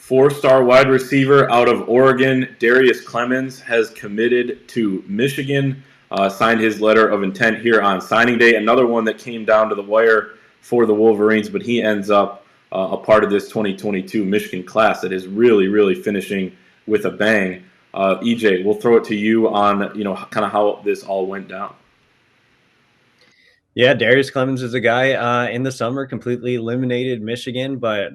Four-star wide receiver out of Oregon, Darrius Clemens, has committed to Michigan, signed his letter of intent here on signing day. Another one that came down to the wire for the Wolverines, but he ends up a part of this 2022 Michigan class that is really, really finishing with a bang. EJ, we'll throw it to you on kind of how this all went down. Yeah, Darrius Clemens is a guy in the summer completely eliminated Michigan, but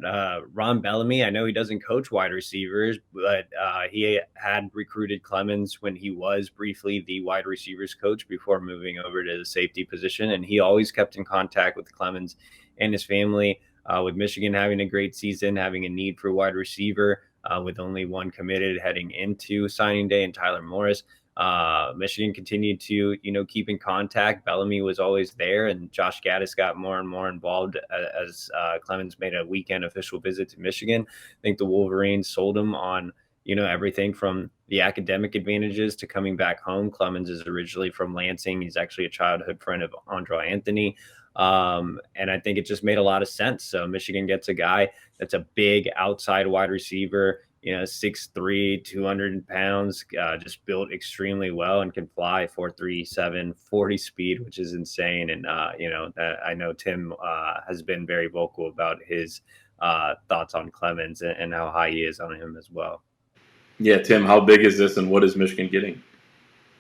Ron Bellamy, I know he doesn't coach wide receivers, but he had recruited Clemens when he was briefly the wide receivers coach before moving over to the safety position, and he always kept in contact with Clemens and his family. With Michigan having a great season, having a need for wide receiver, with only one committed heading into signing day and Tyler Morris. Michigan continued to, keep in contact. Bellamy was always there, and Josh Gaddis got more and more involved as Clemens made a weekend official visit to Michigan. I think the Wolverines sold him on, everything from the academic advantages to coming back home. Clemens is originally from Lansing. He's actually a childhood friend of Andre Anthony. And I think it just made a lot of sense. So Michigan gets a guy that's a big outside wide receiver, 6'3", 200 pounds, just built extremely well and can fly 4.37 40 speed, which is insane. And, I know Tim has been very vocal about his thoughts on Clemens and how high he is on him as well. Yeah, Tim, how big is this and what is Michigan getting?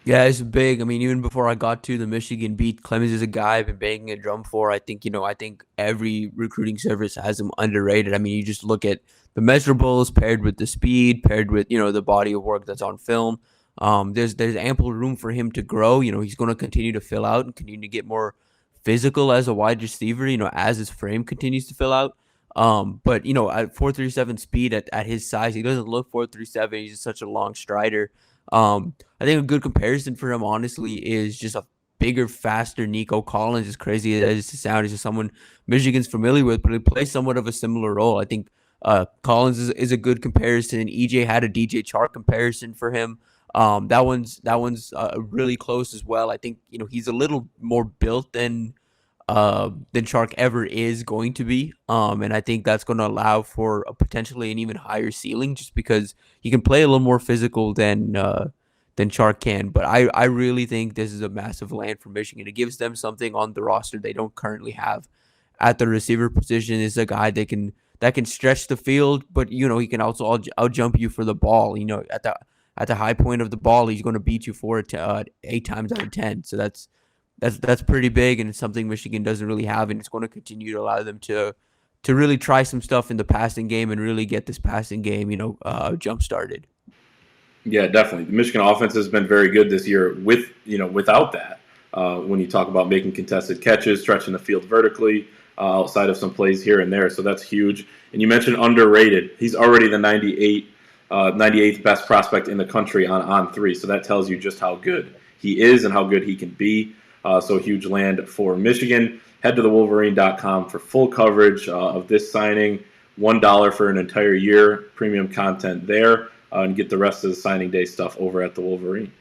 Yeah, it's big. I mean, even before I got to the Michigan beat, Clemens is a guy I've been banging a drum for. I think every recruiting service has him underrated. I mean, you just look at the measurables paired with the speed, paired with, the body of work that's on film. There's ample room for him to grow. He's going to continue to fill out and continue to get more physical as a wide receiver, as his frame continues to fill out. But, at 4.37 speed at his size, he doesn't look 4.37. He's just such a long strider. I think a good comparison for him, honestly, is just a bigger, faster Nico Collins. As crazy as it sounds, he's just someone Michigan's familiar with, but he plays somewhat of a similar role. I think Collins is a good comparison. EJ had a DJ Chark comparison for him. That one's really close as well. I think he's a little more built than Chark ever is going to be. And I think that's going to allow for potentially an even higher ceiling just because he can play a little more physical than Chark can. But I really think this is a massive land for Michigan. It gives them something on the roster they don't currently have at the receiver position. Is a guy that can stretch the field, but he can also out jump you for the ball. At the high point of the ball, he's going to beat you for it 8 times out of 10. So that's pretty big, and it's something Michigan doesn't really have, and it's going to continue to allow them to really try some stuff in the passing game and really get this passing game, jump started. Yeah, definitely. The Michigan offense has been very good this year without that. When you talk about making contested catches, stretching the field vertically, outside of some plays here and there, so that's huge. And you mentioned underrated. He's already the 98th best prospect in the country on 3, so that tells you just how good he is and how good he can be. So huge land for Michigan. Head to thewolverine.com for full coverage of this signing. $1 for an entire year, premium content there, and get the rest of the signing day stuff over at the Wolverine.